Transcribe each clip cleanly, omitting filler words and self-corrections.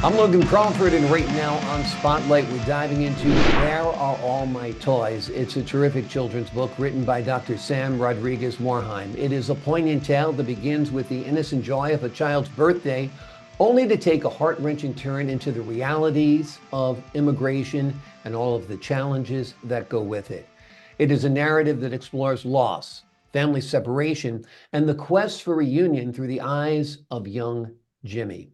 I'm Logan Crawford, and right now on Spotlight, we're diving into Where Are All My Toys? It's a terrific children's book written by Dr. Sam Rodriguez Morhaim. It is a poignant tale that begins with the innocent joy of a child's birthday, only to take a heart-wrenching turn into the realities of immigration and all of the challenges that go with it. It is a narrative that explores loss, family separation, and the quest for reunion through the eyes of young Jimmy.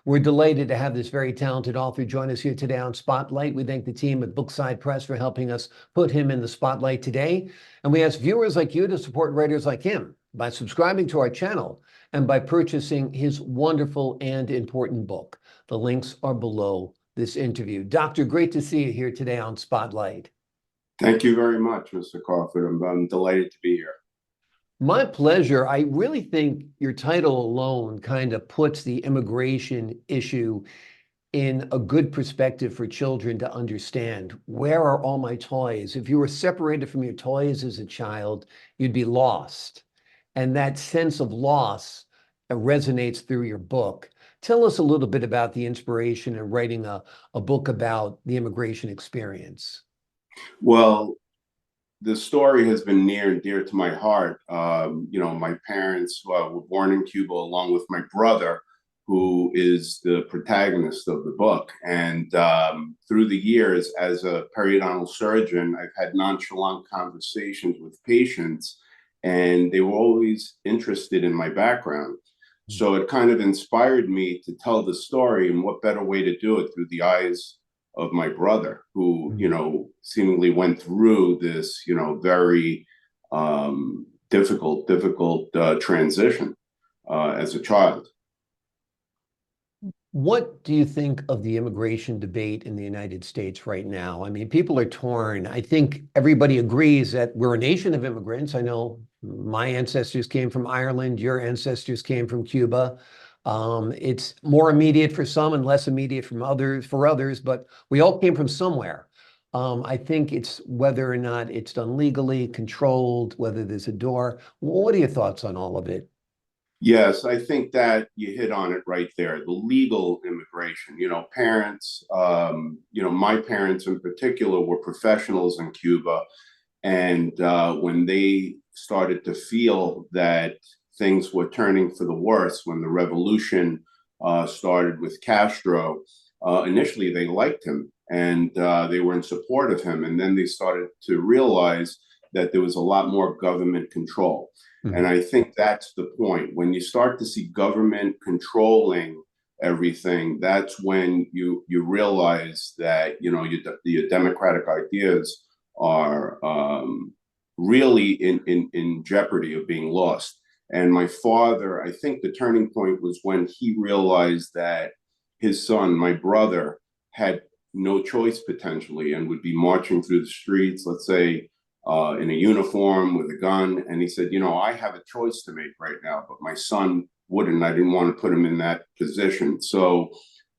We're delighted to have this very talented author join us here today on Spotlight. We thank the team at Bookside Press for helping us put him in the spotlight today. And we ask viewers like you to support writers like him by subscribing to our channel and by purchasing his wonderful and important book. The links are below this interview. Doctor, great to see you here today on Spotlight. Thank you very much, Mr. Crawford. I'm delighted to be here. My pleasure. I really think your title alone kind of puts the immigration issue in a good perspective for children to understand. Where are all my toys? If you were separated from your toys as a child, you'd be lost. And that sense of loss resonates through your book. Tell us a little bit about the inspiration in writing a book about the immigration experience. Well, the story has been near and dear to my heart. My parents were born in Cuba along with my brother, who is the protagonist of the book. And through the years, as a periodontal surgeon, I've had nonchalant conversations with patients, and they were always interested in my background. So it kind of inspired me to tell the story, and what better way to do it through the eyes of my brother, who, seemingly went through this, very difficult transition as a child. What do you think of the immigration debate in the United States right now? I mean, people are torn. I think everybody agrees that we're a nation of immigrants. I know my ancestors came from Ireland, your ancestors came from Cuba. It's more immediate for some and less immediate for others, but we all came from somewhere. I think it's whether or not it's done legally, controlled, whether there's a door. What are your thoughts on all of it? Yes, I think that you hit on it right there. The legal immigration, parents, my parents in particular were professionals in Cuba. And when they started to feel that things were turning for the worse, when the revolution started with Castro, initially they liked him and they were in support of him. And then they started to realize that there was a lot more government control. And I think that's the point. When you start to see government controlling everything, that's when you realize that, your democratic ideas are really in jeopardy of being lost. And my father, I think the turning point was when he realized that his son, my brother, had no choice potentially and would be marching through the streets, let's say, in a uniform with a gun. And he said, I have a choice to make right now, but my son wouldn't. I didn't want to put him in that position. So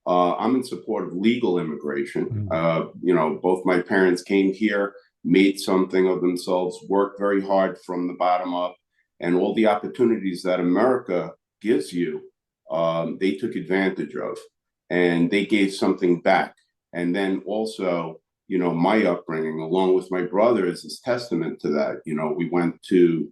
I'm in support of legal immigration. Both my parents came here, made something of themselves, worked very hard from the bottom up, and all the opportunities that America gives you, they took advantage of, and they gave something back. And then also, my upbringing, along with my brother, is testament to that. We went to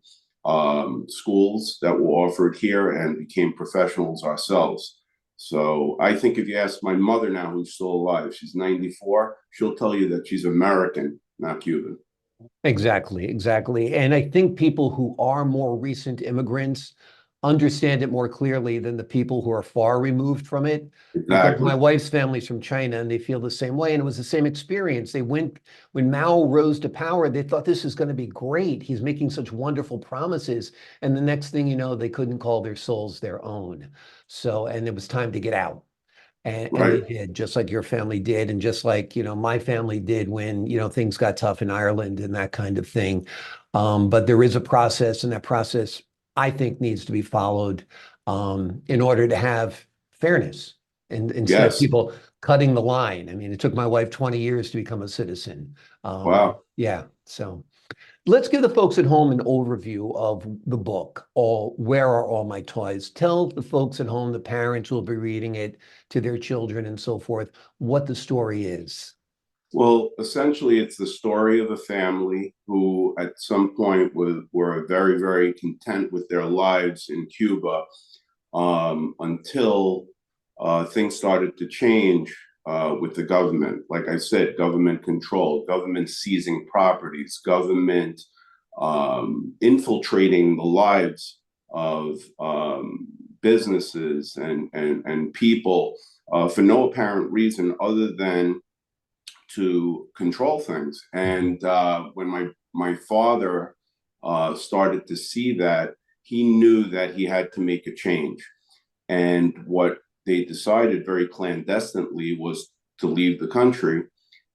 schools that were offered here and became professionals ourselves. So I think if you ask my mother now, who's still alive, she's 94, she'll tell you that she's American, not Cuban. Exactly, exactly. And I think people who are more recent immigrants understand it more clearly than the people who are far removed from it. Because Exactly. my wife's family's from China and they feel the same way. And it was the same experience. They went, when Mao rose to power, they thought this is going to be great. He's making such wonderful promises. And the next thing you know, they couldn't call their souls their own. So, and it was time to get out. And they Right. did, just like your family did, and just like, my family did when, things got tough in Ireland and that kind of thing. But there is a process, and that process, I think, needs to be followed in order to have fairness. And instead of Yes. people cutting the line. I mean, it took my wife 20 years to become a citizen. Wow. Yeah. So Let's give the folks at home an overview of the book, Where Are All My Toys? Tell the folks at home, the parents who will be reading it to their children and so forth, what the story is. Well, essentially, it's the story of a family who, at some point, were very, very content with their lives in Cuba until things started to change with the government. Like I said, government control, government seizing properties, government infiltrating the lives of businesses and people for no apparent reason other than to control things. And when my father started to see that, he knew that he had to make a change. And what they decided very clandestinely was to leave the country.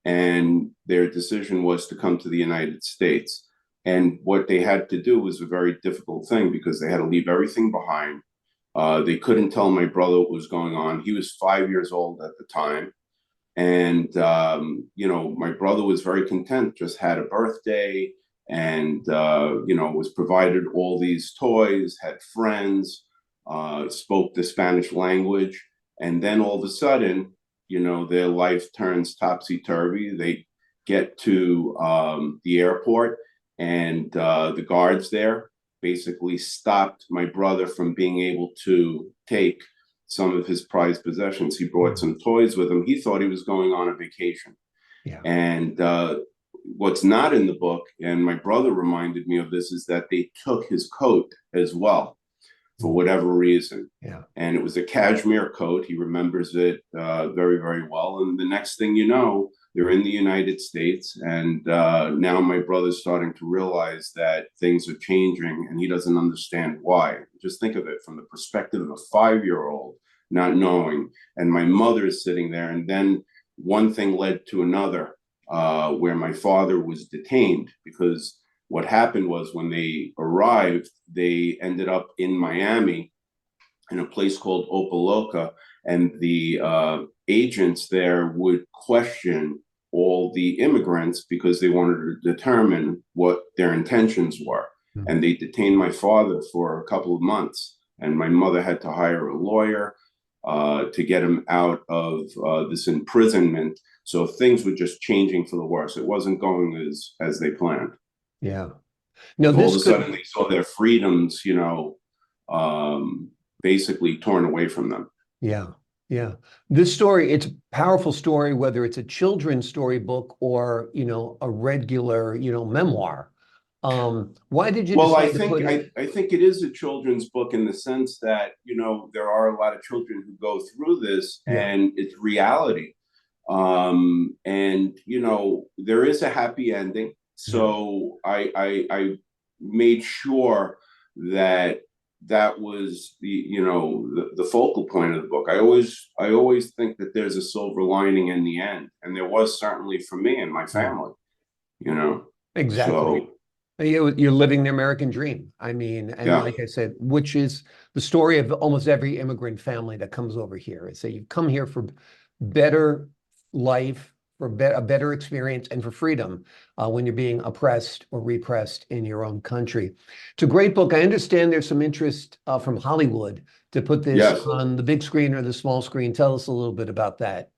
And their decision was to come to the United States. And what they had to do was a very difficult thing because they had to leave everything behind. They couldn't tell my brother what was going on. He was 5 years old at the time. And, my brother was very content, just had a birthday and, was provided all these toys, had friends, spoke the Spanish language. And then all of a sudden, their life turns topsy-turvy. They get to the airport and the guards there basically stopped my brother from being able to take some of his prized possessions. He brought some toys with him. He thought he was going on a vacation. Yeah. And what's not in the book, and my brother reminded me of this, is that they took his coat as well for whatever reason. Yeah. And it was a cashmere coat. He remembers it very, very well. And the next thing you know, they're in the United States. And now my brother's starting to realize that things are changing and he doesn't understand why. Just think of it from the perspective of a 5-year-old not knowing. And my mother is sitting there. And then one thing led to another where my father was detained because what happened was when they arrived, they ended up in Miami in a place called Opaloca, and the agents there would question all the immigrants because they wanted to determine what their intentions were. Mm-hmm. And they detained my father for a couple of months, and my mother had to hire a lawyer to get him out of this imprisonment. So things were just changing for the worse. It wasn't going as they planned. Yeah. No, so all of a sudden they saw their freedoms, basically torn away from them. Yeah. Yeah. This story, it's a powerful story, whether it's a children's storybook or, a regular, memoir. Why did you decide to put it? I think it is a children's book in the sense that, there are a lot of children who go through this and it's reality. And, there is a happy ending. So I made sure that was the focal point of the book. I always think that there's a silver lining in the end, and there was certainly for me and my family. Exactly. So, you're living the American dream. I mean, and like I said, which is the story of almost every immigrant family that comes over here. Is that you've come here for better life, for a better experience, and for freedom when you're being oppressed or repressed in your own country. It's a great book. I understand there's some interest from Hollywood to put this on the big screen or the small screen. Tell us a little bit about that.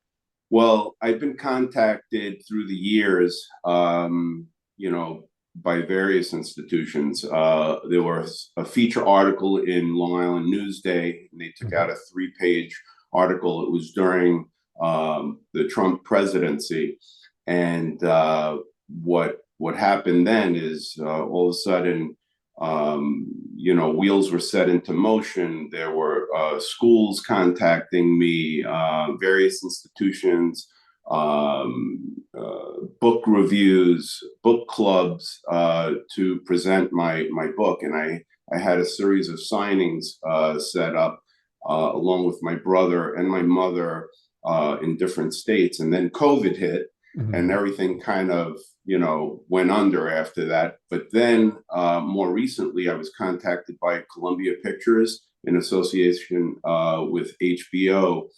Well, I've been contacted through the years, by various institutions. There was a feature article in Long Island Newsday, and they took out a 3-page article. It was during the Trump presidency, and what happened then is all of a sudden, wheels were set into motion. There were schools contacting me, various institutions, book reviews, book clubs to present my book, and I had a series of signings set up along with my brother and my mother in different states. And then COVID hit, and everything kind of, went under after that. But then more recently, I was contacted by Columbia Pictures in association with HBO,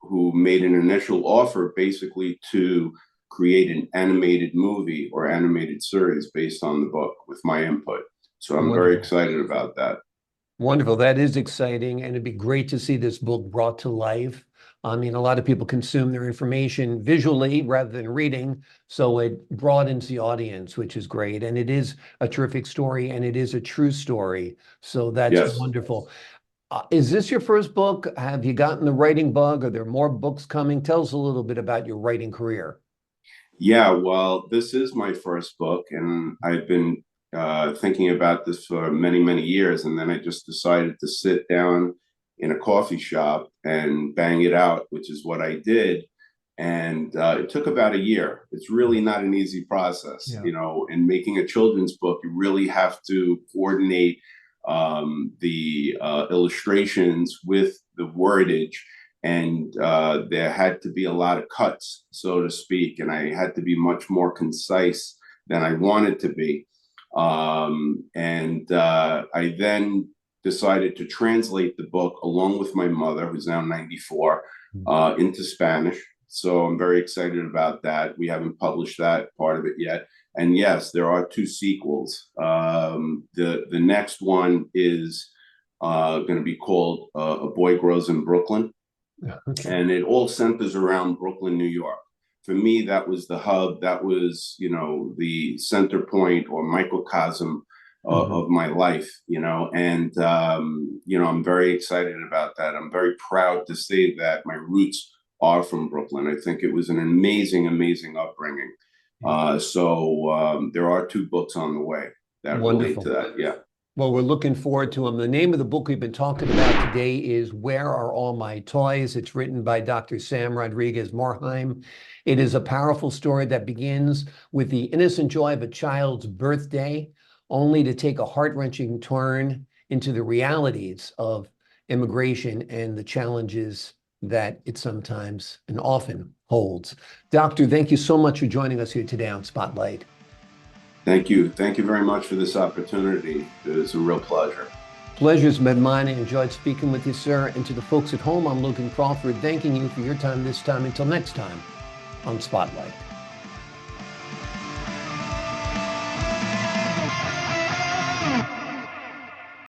who made an initial offer basically to create an animated movie or animated series based on the book with my input. So I'm very excited about that. Wonderful. That is exciting. And it'd be great to see this book brought to life. I mean, a lot of people consume their information visually rather than reading. So it broadens the audience, which is great. And it is a terrific story, and it is a true story. So that's wonderful. Is this your first book? Have you gotten the writing bug? Are there more books coming? Tell us a little bit about your writing career. Yeah, well, this is my first book, and I've been thinking about this for many, many years. And then I just decided to sit down in a coffee shop and bang it out, which is what I did. And it took about a year. It's really not an easy process. Yeah. You know, in making a children's book, you really have to coordinate the illustrations with the wordage. And there had to be a lot of cuts, so to speak. And I had to be much more concise than I wanted to be. I then decided to translate the book along with my mother, who's now 94, into Spanish. So I'm very excited about that. We haven't published that part of it yet. And yes, there are 2 sequels. The next one is going to be called A Boy Grows in Brooklyn. Okay. And it all centers around Brooklyn, New York. For me, that was the hub. That was, you know, the center point or microcosm of my life, you know. And, you know, I'm very excited about that. I'm very proud to say that my roots are from Brooklyn. I think it was an amazing, amazing upbringing. So there are 2 books on the way that relate to that. Yeah. Well, we're looking forward to them. The name of the book we've been talking about today is Where Are All My Toys? It's written by Dr. Sam Rodriguez Morhaim. It is a powerful story that begins with the innocent joy of a child's birthday, only to take a heart-wrenching turn into the realities of immigration and the challenges that it sometimes and often holds. Doctor, thank you so much for joining us here today on Spotlight. Thank you. Thank you very much for this opportunity. It was a real pleasure. Pleasure's been mine. I enjoyed speaking with you, sir. And to the folks at home, I'm Logan Crawford, thanking you for your time this time. Until next time on Spotlight.